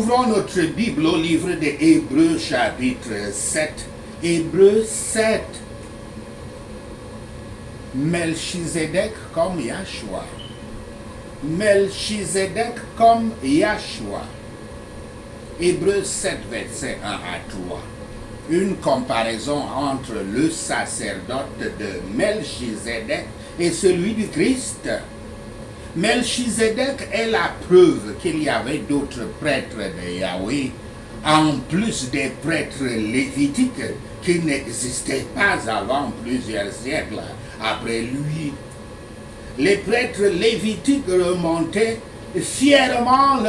Ouvrons notre Bible au livre des Hébreux chapitre 7. Hébreux 7. Melchizedek comme Yahshua. Melchizedek comme Yahshua. Hébreux 7, verset 1 à 3. Une comparaison entre le sacerdoce de Melchizedek et celui du Christ. Melchizedek est la preuve qu'il y avait d'autres prêtres de Yahweh, en plus des prêtres lévitiques qui n'existaient pas avant plusieurs siècles après lui. Les prêtres lévitiques remontaient fièrement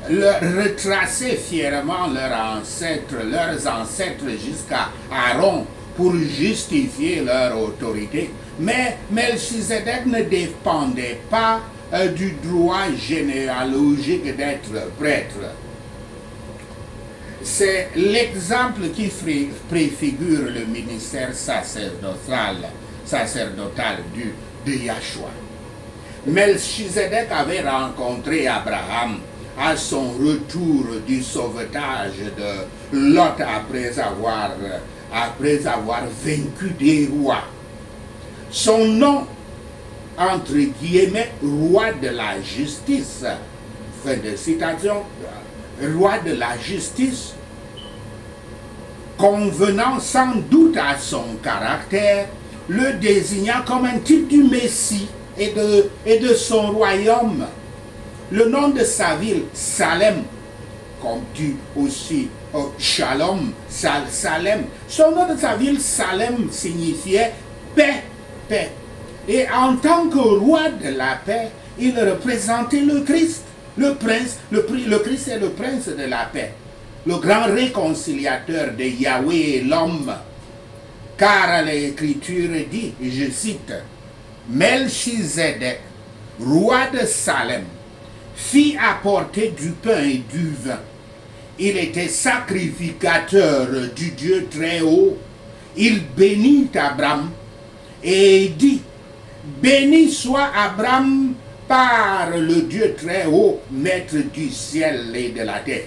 retraçaient fièrement leurs ancêtres jusqu'à Aaron pour justifier leur autorité. Mais Melchizedek ne dépendait pas du droit généalogique d'être prêtre. C'est l'exemple qui préfigure le ministère sacerdotal de Yahshua. Melchizedek avait rencontré Abraham à son retour du sauvetage de Lot après avoir vaincu des rois. Son nom, entre guillemets, roi de la justice, fin de citation, roi de la justice, convenant sans doute à son caractère, le désignant comme un type du Messie et de son royaume. Le nom de sa ville, Salem, comme dit aussi Shalom, Salem. Son nom de sa ville, Salem, signifiait paix, paix. Et en tant que roi de la paix, il représentait le Christ, le prince, le Christ est le prince de la paix, le grand réconciliateur de Yahweh et l'homme. Car l'Écriture dit, je cite, Melchizedek, roi de Salem, fit apporter du pain et du vin. Il était sacrificateur du Dieu très haut. Il bénit Abraham et dit, béni soit Abraham par le Dieu très haut, maître du ciel et de la terre.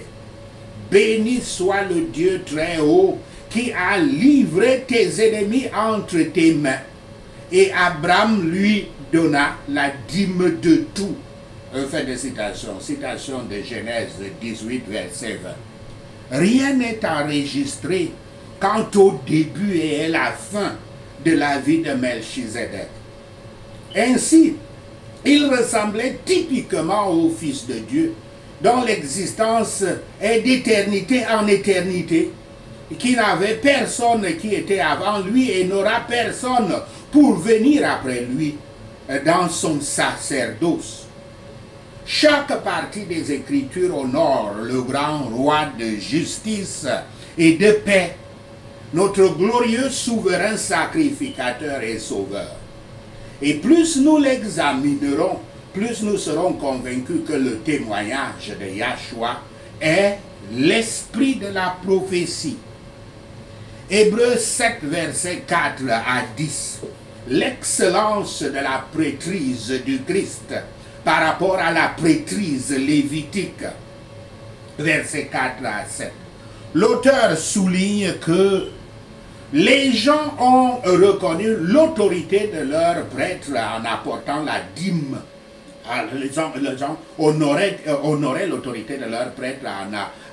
Béni soit le Dieu très haut qui a livré tes ennemis entre tes mains. Et Abraham lui donna la dîme de tout. Fin de citation de Genèse 18, verset 20. Rien n'est enregistré quant au début et à la fin de la vie de Melchizedek. Ainsi, il ressemblait typiquement au Fils de Dieu, dont l'existence est d'éternité en éternité, qui n'avait personne qui était avant lui et n'aura personne pour venir après lui dans son sacerdoce. Chaque partie des Écritures honore le grand roi de justice et de paix, notre glorieux souverain sacrificateur et sauveur. Et plus nous l'examinerons, plus nous serons convaincus que le témoignage de Yahshua est l'esprit de la prophétie. Hébreux 7, versets 4 à 10. L'excellence de la prêtrise du Christ par rapport à la prêtrise lévitique. Versets 4 à 7. L'auteur souligne que les gens ont reconnu l'autorité de leur prêtre en apportant la dîme. Les gens honoraient l'autorité de leur prêtre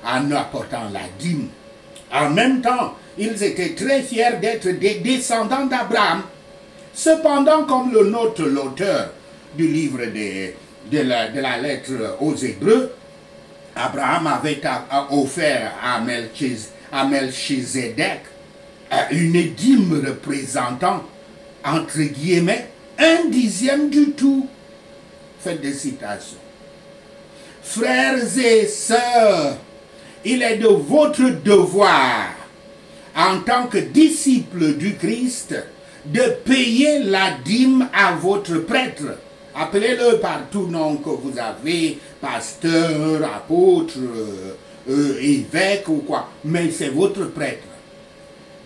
en apportant la dîme. En même temps, ils étaient très fiers d'être des descendants d'Abraham. Cependant, comme le note l'auteur du livre de la lettre aux Hébreux, Abraham avait offert à Melchizedek une dîme représentant, entre guillemets, 1/10 du tout. Fin de citation. Frères et sœurs, il est de votre devoir, en tant que disciples du Christ, de payer la dîme à votre prêtre. Appelez-le par tout nom que vous avez, pasteur, apôtre, évêque ou quoi, mais c'est votre prêtre.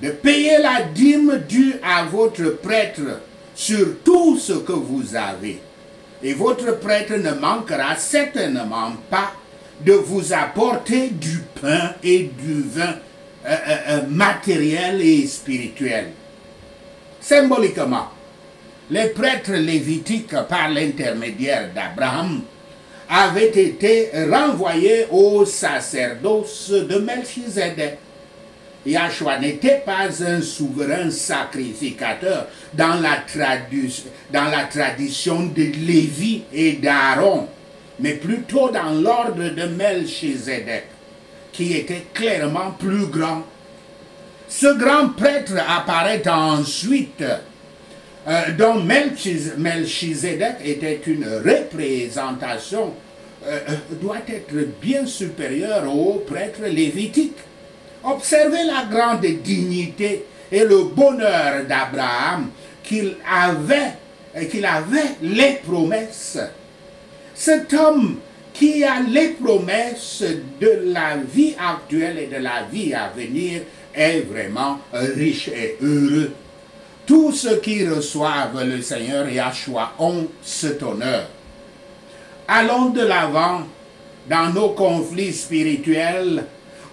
De payer la dîme due à votre prêtre sur tout ce que vous avez. Et votre prêtre ne manquera certainement pas de vous apporter du pain et du vin matériel et spirituel. Symboliquement, les prêtres lévitiques, par l'intermédiaire d'Abraham, avaient été renvoyés au sacerdoce de Melchizedek. Yahshua n'était pas un souverain sacrificateur dans la tradition de Lévi et d'Aaron, mais plutôt dans l'ordre de Melchizedek, qui était clairement plus grand. Ce grand prêtre apparaît ensuite, dont Melchizedek était une représentation, doit être bien supérieure au prêtre lévitique. Observez la grande dignité et le bonheur d'Abraham qu'il avait les promesses. Cet homme qui a les promesses de la vie actuelle et de la vie à venir est vraiment riche et heureux. Tous ceux qui reçoivent le Seigneur Yahshua ont cet honneur. Allons de l'avant dans nos conflits spirituels,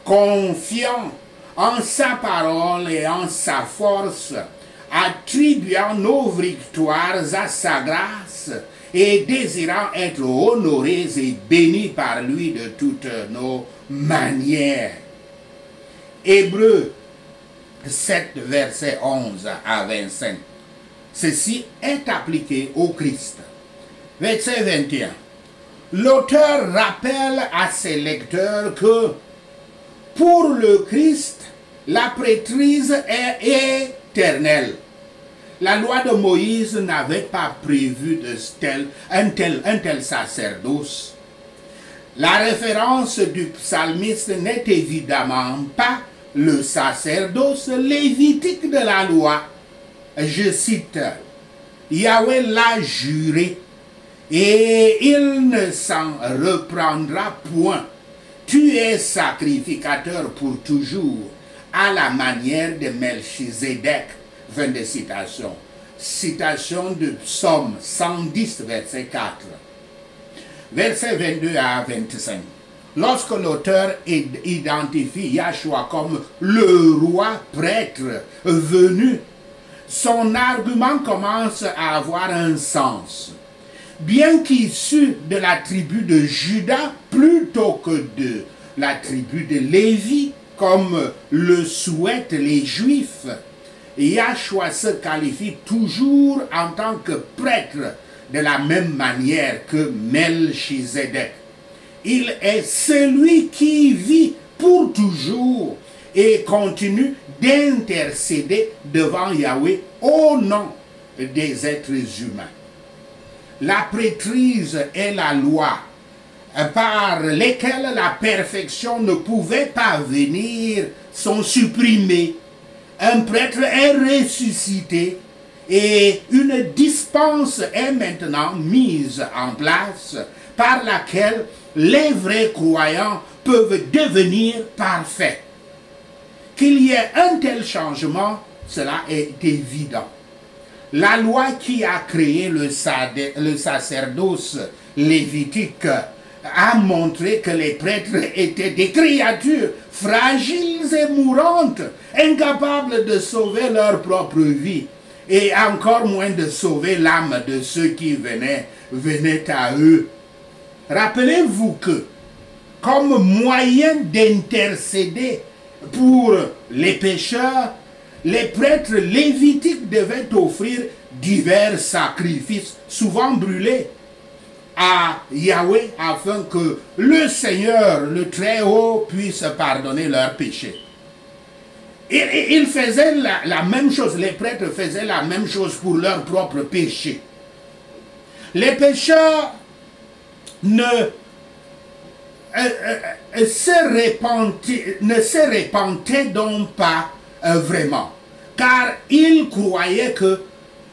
confiant en sa parole et en sa force, attribuant nos victoires à sa grâce et désirant être honorés et bénis par lui de toutes nos manières. Hébreux 7, versets 11 à 25. Ceci est appliqué au Christ. Verset 21. L'auteur rappelle à ses lecteurs que pour le Christ, la prêtrise est éternelle. La loi de Moïse n'avait pas prévu un tel sacerdoce. La référence du psalmiste n'est évidemment pas le sacerdoce lévitique de la loi. Je cite, « Yahweh l'a juré, et il ne s'en reprendra point. Tu es sacrificateur pour toujours, à la manière de Melchizedek. » Fin de citation. Citation de Psaume 110, verset 4. Versets 22 à 25. Lorsque l'auteur identifie Yahshua comme le roi prêtre venu, son argument commence à avoir un sens. Bien qu'issu de la tribu de Juda plutôt que de la tribu de Lévi, comme le souhaitent les Juifs, Yahshua se qualifie toujours en tant que prêtre de la même manière que Melchizedek. Il est celui qui vit pour toujours et continue d'intercéder devant Yahweh au nom des êtres humains. La prêtrise et la loi par lesquelles la perfection ne pouvait pas venir sont supprimées. Un prêtre est ressuscité et une dispense est maintenant mise en place par laquelle les vrais croyants peuvent devenir parfaits. Qu'il y ait un tel changement, cela est évident. La loi qui a créé le sacerdoce lévitique a montré que les prêtres étaient des créatures fragiles et mourantes, incapables de sauver leur propre vie, et encore moins de sauver l'âme de ceux qui venaient à eux. Rappelez-vous que, comme moyen d'intercéder pour les pécheurs, les prêtres lévitiques devaient offrir divers sacrifices, souvent brûlés, à Yahweh afin que le Seigneur, le Très-Haut, puisse pardonner leurs péchés. Ils faisaient la même chose, les prêtres faisaient la même chose pour leurs propres péchés. Les pécheurs ne se repentaient donc pas vraiment, car ils croyaient que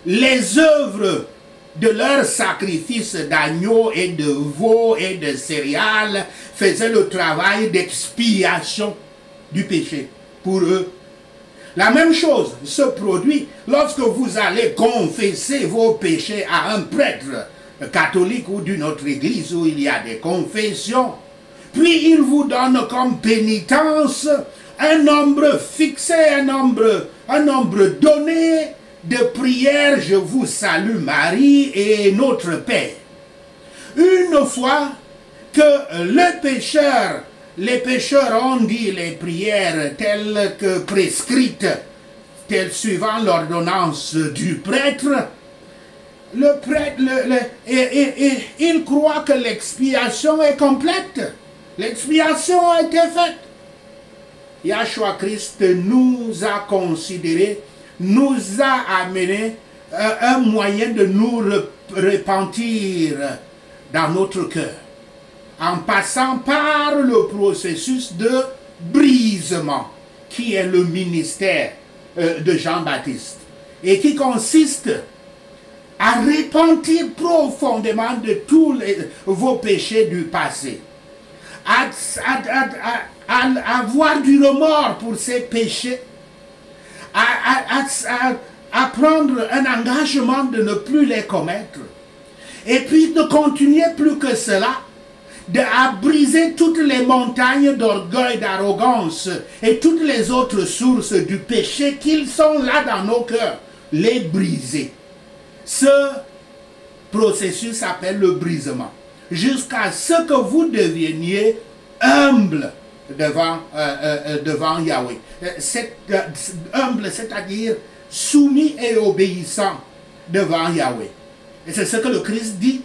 les œuvres de leur sacrifice d'agneaux et de veaux et de céréales faisaient le travail d'expiation du péché pour eux. La même chose se produit lorsque vous allez confesser vos péchés à un prêtre catholique ou d'une autre église où il y a des confessions. Puis il vous donne comme pénitence un nombre fixé, un nombre donné de prières. Je vous salue Marie et notre Père. Une fois que les pécheurs ont dit les prières telles que prescrites, telles suivant l'ordonnance du prêtre, le prêtre, il croit que l'expiation est complète. L'expiation a été faite. Yahshua Christ nous a considéré, nous a amené un moyen de nous repentir dans notre cœur, en passant par le processus de brisement, qui est le ministère de Jean-Baptiste, et qui consiste à repentir profondément de tous vos péchés du passé, à avoir du remords pour ces péchés, à prendre un engagement de ne plus les commettre, et puis de continuer plus que cela, à briser toutes les montagnes d'orgueil, d'arrogance et toutes les autres sources du péché qu'ils sont là dans nos cœurs, les briser. Ce processus s'appelle le brisement, jusqu'à ce que vous deveniez humble devant Yahweh. Humble, c'est-à-dire soumis et obéissant devant Yahweh. Et c'est ce que le Christ dit,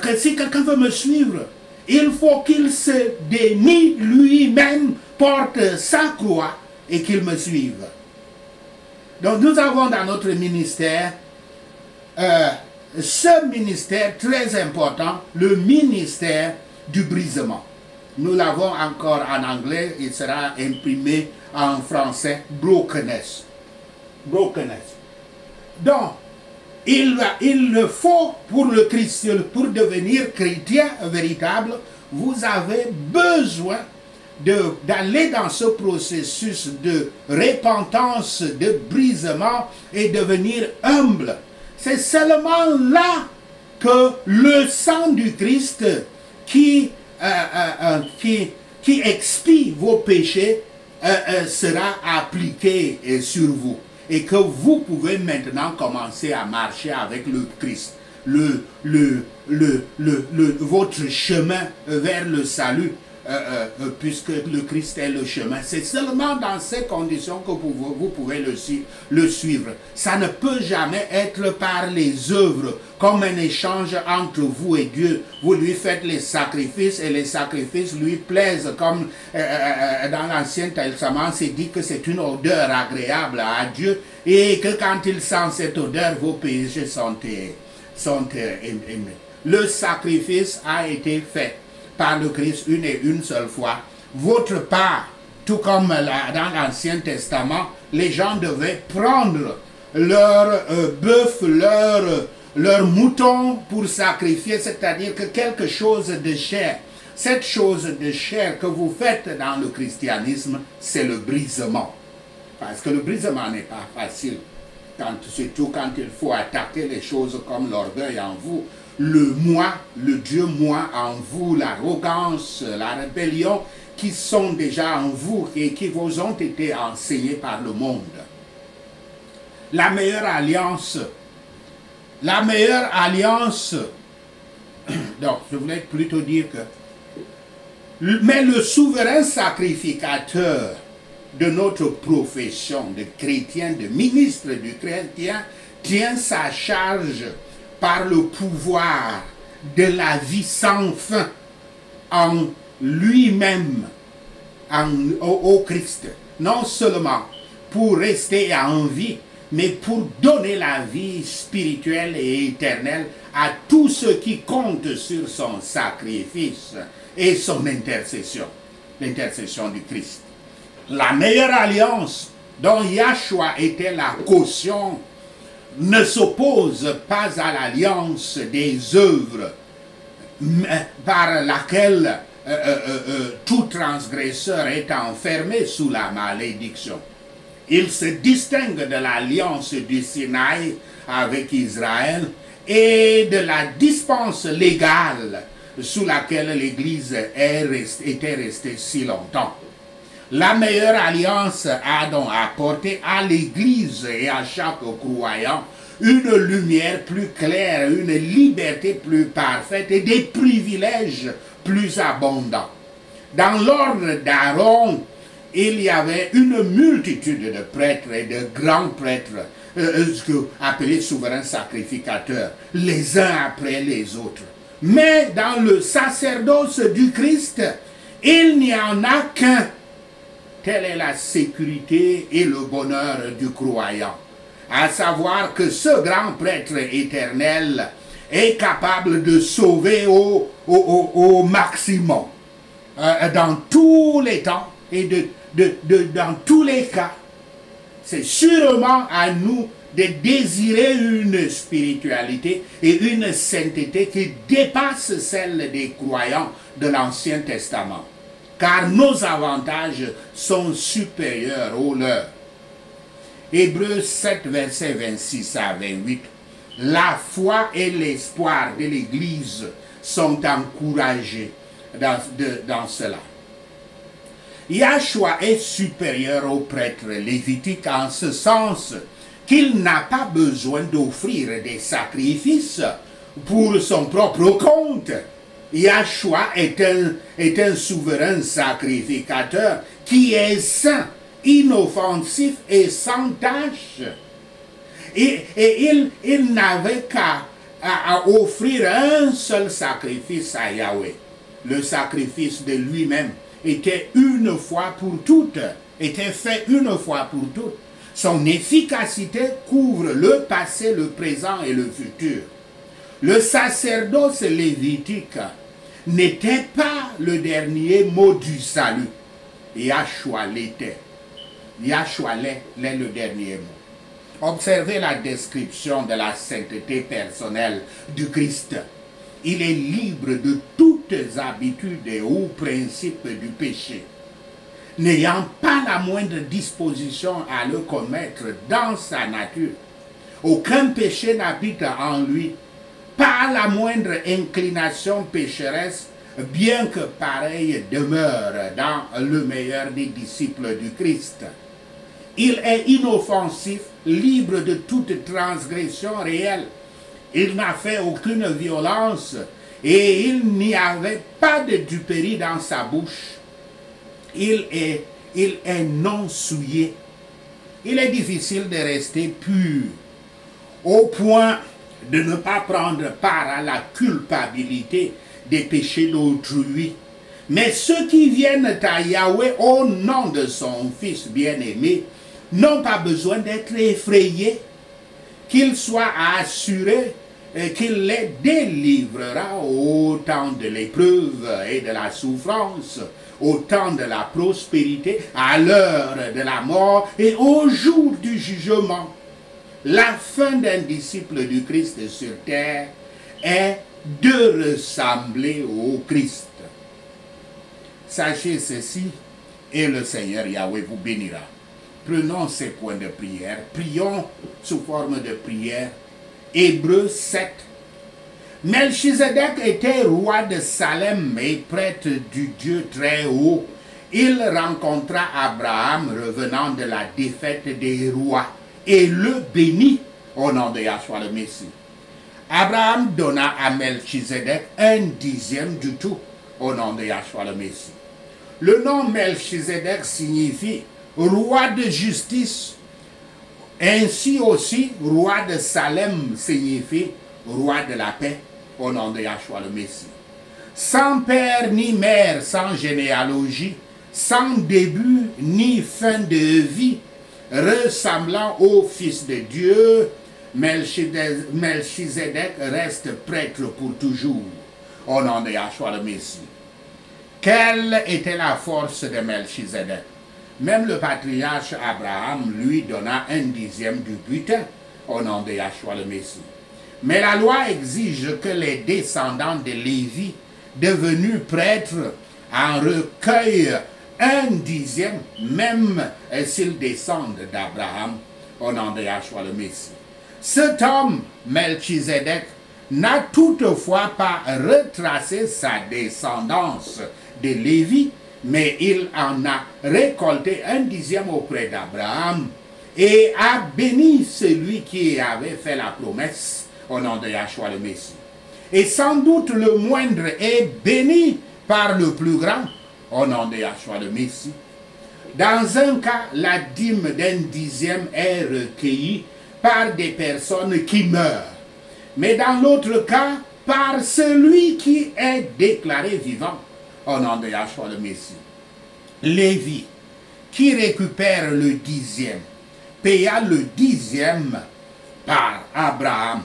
que si quelqu'un veut me suivre, il faut qu'il se dénie lui-même, porte sa croix et qu'il me suive. Donc nous avons dans notre ministère ce ministère très important, le ministère du brisement. Nous l'avons encore en anglais, il sera imprimé en français, brokenness. Brokenness. Donc, il faut pour le chrétien, pour devenir chrétien véritable, vous avez besoin d'aller dans ce processus de repentance, de brisement et devenir humble. C'est seulement là que le sang du Christ qui expie vos péchés sera appliqué sur vous. Et que vous pouvez maintenant commencer à marcher avec le Christ. Votre chemin vers le salut, puisque le Christ est le chemin. C'est seulement dans ces conditions que vous pouvez le suivre. Ça ne peut jamais être par les œuvres, comme un échange entre vous et Dieu. Vous lui faites les sacrifices et les sacrifices lui plaisent, comme dans l'Ancien Testament, c'est dit que c'est une odeur agréable à Dieu et que quand il sent cette odeur, vos péchés sont aimés. Le sacrifice a été fait par le Christ une et une seule fois. Votre part, tout comme dans l'Ancien Testament, les gens devaient prendre leur bœuf, leur mouton pour sacrifier, c'est-à-dire que quelque chose de chair. Cette chose de chair que vous faites dans le christianisme, c'est le brisement. Parce que le brisement n'est pas facile, surtout quand il faut attaquer les choses comme l'orgueil en vous, le moi, le Dieu moi en vous, l'arrogance, la rébellion qui sont déjà en vous et qui vous ont été enseignés par le monde. La meilleure alliance, donc je voulais plutôt dire que, mais le souverain sacrificateur de notre profession de chrétien, de ministre du chrétien, tient sa charge par le pouvoir de la vie sans fin en lui-même, au Christ. Non seulement pour rester en vie, mais pour donner la vie spirituelle et éternelle à tous ceux qui comptent sur son sacrifice et son intercession, l'intercession du Christ. La meilleure alliance dont Yahshua était la caution ne s'oppose pas à l'alliance des œuvres par laquelle tout transgresseur est enfermé sous la malédiction. Il se distingue de l'alliance du Sinaï avec Israël et de la dispense légale sous laquelle l'Église était restée si longtemps. La meilleure alliance a donc apporté à l'Église et à chaque croyant une lumière plus claire, une liberté plus parfaite et des privilèges plus abondants. Dans l'ordre d'Aaron, il y avait une multitude de prêtres et de grands prêtres, appelés souverains sacrificateurs, les uns après les autres. Mais dans le sacerdoce du Christ, il n'y en a qu'un. Telle est la sécurité et le bonheur du croyant. À savoir que ce grand prêtre éternel est capable de sauver au maximum, dans tous les temps et dans tous les cas. C'est sûrement à nous de désirer une spiritualité et une sainteté qui dépasse celle des croyants de l'Ancien Testament. Car nos avantages sont supérieurs aux leurs. Hébreux 7, versets 26 à 28. La foi et l'espoir de l'Église sont encouragés dans cela. Yahshua est supérieur au prêtre lévitique en ce sens qu'il n'a pas besoin d'offrir des sacrifices pour son propre compte. Yahshua est un souverain sacrificateur qui est saint, inoffensif et sans tache. Et il n'avait qu'à offrir un seul sacrifice à Yahweh. Le sacrifice de lui-même était une fois pour toutes, était fait une fois pour toutes. Son efficacité couvre le passé, le présent et le futur. Le sacerdoce lévitique n'était pas le dernier mot du salut. Yahshua l'était. Yahshua l'est le dernier mot. Observez la description de la sainteté personnelle du Christ. Il est libre de toutes habitudes ou principes du péché, n'ayant pas la moindre disposition à le commettre dans sa nature. Aucun péché n'habite en lui, pas la moindre inclination pécheresse, bien que pareil demeure dans le meilleur des disciples du Christ. Il est inoffensif, libre de toute transgression réelle. Il n'a fait aucune violence et il n'y avait pas de duperie dans sa bouche. Il est non souillé. Il est difficile de rester pur au point de ne pas prendre part à la culpabilité des péchés d'autrui. Mais ceux qui viennent à Yahweh au nom de son Fils bien-aimé n'ont pas besoin d'être effrayés, qu'il soit assuré qu'il les délivrera au temps de l'épreuve et de la souffrance, au temps de la prospérité, à l'heure de la mort et au jour du jugement. La fin d'un disciple du Christ sur terre est de ressembler au Christ. Sachez ceci et le Seigneur Yahweh vous bénira. Prenons ces points de prière, prions sous forme de prière. Hébreux 7. Melchizedek était roi de Salem et prêtre du Dieu très haut. Il rencontra Abraham revenant de la défaite des rois et le bénit au nom de Yahshua le Messie. Abraham donna à Melchizedek 1/10 du tout au nom de Yahshua le Messie. Le nom Melchizedek signifie roi de justice. Ainsi aussi, roi de Salem signifie roi de la paix au nom de Yahshua le Messie. Sans père ni mère, sans généalogie, sans début ni fin de vie, ressemblant au Fils de Dieu, Melchizedek reste prêtre pour toujours au nom de Yahshua le Messie. Quelle était la force de Melchizedek? Même le patriarche Abraham lui donna 1/10 du butin au nom de Yahshua le Messie. Mais la loi exige que les descendants de Lévi, devenus prêtres, en recueillent 1/10, même s'ils descendent d'Abraham, au nom de Yahshua le Messie. Cet homme, Melchizedek, n'a toutefois pas retracé sa descendance de Lévi, mais il en a récolté un dixième auprès d'Abraham et a béni celui qui avait fait la promesse au nom de Yahshua le Messie. Et sans doute le moindre est béni par le plus grand au nom de Yahshua le Messie. Dans un cas, la dîme d'un dixième est recueillie par des personnes qui meurent. Mais dans l'autre cas, par celui qui est déclaré vivant au nom de Yahshua le Messie. Lévi, qui récupère le dixième, paya le dixième par Abraham,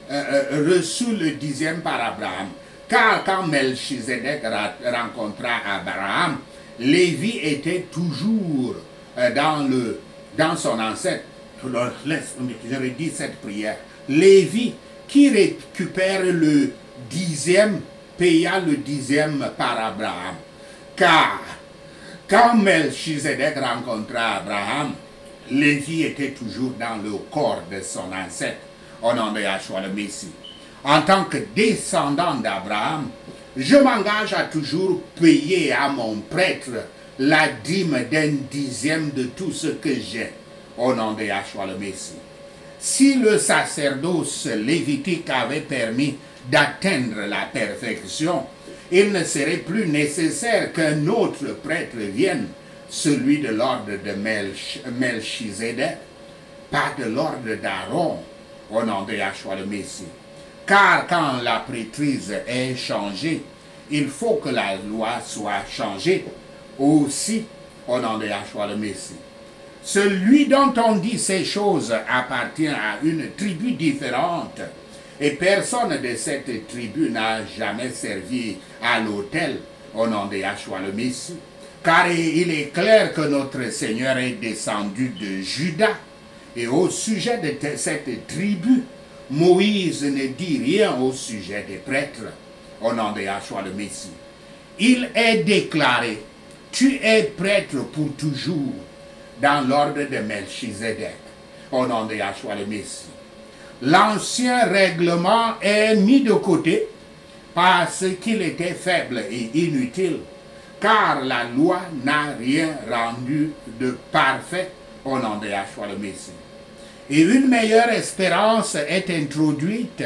reçut le dixième par Abraham. Car quand Melchizedek rencontra Abraham, Lévi était toujours dans son ancêtre. Je redis cette prière. Lévi, qui récupère le dixième, paya le dixième par Abraham. Car quand Melchizedek rencontra Abraham, Lévi était toujours dans le corps de son ancêtre, au nom de Yahshua le Messie. En tant que descendant d'Abraham, je m'engage à toujours payer à mon prêtre la dîme d'un dixième de tout ce que j'ai, au nom de Yahshua le Messie. Si le sacerdoce lévitique avait permis d'atteindre la perfection, il ne serait plus nécessaire qu'un autre prêtre vienne, celui de l'ordre de Melchizedek, pas de l'ordre d'Aaron, au nom de Yahshua le Messie. Car quand la prêtrise est changée, il faut que la loi soit changée aussi au nom de Yahshua le Messie. Celui dont on dit ces choses appartient à une tribu différente et personne de cette tribu n'a jamais servi à l'autel au nom de Yahshua le Messie. Car il est clair que notre Seigneur est descendu de Juda et au sujet de cette tribu, Moïse ne dit rien au sujet des prêtres au nom de Yahshua le Messie. Il est déclaré, tu es prêtre pour toujours dans l'ordre de Melchizedek au nom de Yahshua le Messie. L'ancien règlement est mis de côté parce qu'il était faible et inutile, car la loi n'a rien rendu de parfait au nom de Yahshua le Messie. Et une meilleure espérance est introduite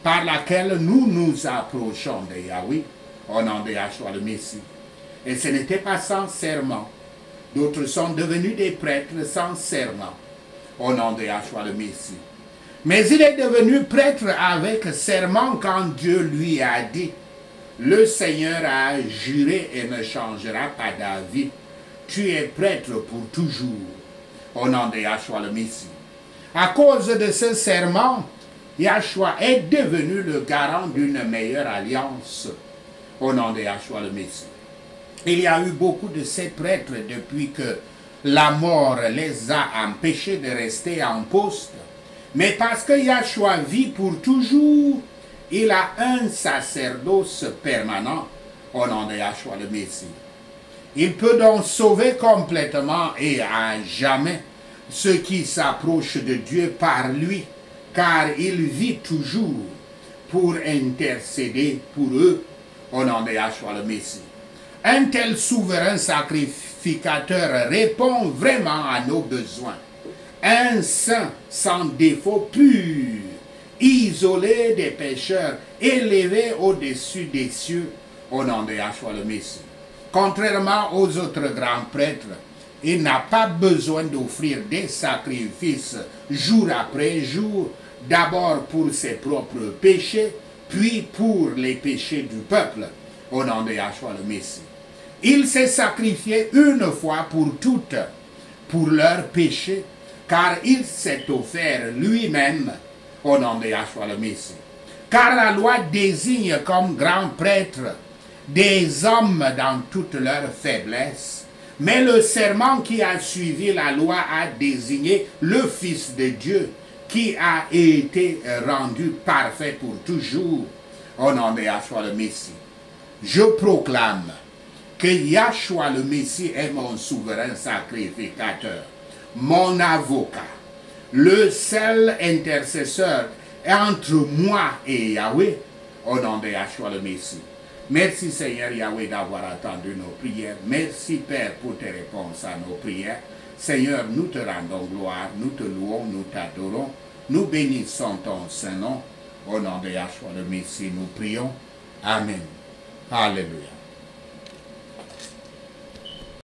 par laquelle nous nous approchons de Yahweh au nom de Yahshua le Messie. Et ce n'était pas sans serment. D'autres sont devenus des prêtres sans serment au nom de Yahshua le Messie. Mais il est devenu prêtre avec serment quand Dieu lui a dit, le Seigneur a juré et ne changera pas d'avis. Tu es prêtre pour toujours au nom de Yahshua le Messie. À cause de ce serment, Yahshua est devenu le garant d'une meilleure alliance au nom de Yahshua le Messie. Il y a eu beaucoup de ces prêtres depuis que la mort les a empêchés de rester en poste. Mais parce que Yahshua vit pour toujours, il a un sacerdoce permanent au nom de Yahshua le Messie. Il peut donc sauver complètement et à jamais ceux qui s'approchent de Dieu par lui, car il vit toujours pour intercéder pour eux au nom de Yahshua le Messie. Un tel souverain sacrificateur répond vraiment à nos besoins. Un saint sans défaut pur, isolé des pécheurs, élevé au-dessus des cieux au nom de Yahshua le Messie. Contrairement aux autres grands prêtres, il n'a pas besoin d'offrir des sacrifices jour après jour, d'abord pour ses propres péchés, puis pour les péchés du peuple, au nom de Yahshua le Messie. Il s'est sacrifié une fois pour toutes, pour leurs péchés, car il s'est offert lui-même au nom de Yahshua le Messie. Car la loi désigne comme grands prêtres des hommes dans toute leur faiblesse, mais le serment qui a suivi la loi a désigné le Fils de Dieu qui a été rendu parfait pour toujours au nom de Yahshua le Messie. Je proclame que Yahshua le Messie est mon souverain sacrificateur, mon avocat, le seul intercesseur entre moi et Yahweh, au nom de Yahshua le Messie. Merci Seigneur Yahweh d'avoir attendu nos prières. Merci Père pour tes réponses à nos prières. Seigneur, nous te rendons gloire, nous te louons, nous t'adorons. Nous bénissons ton Saint-Nom. Au nom de Yahshua le Messie, nous prions. Amen. Alléluia.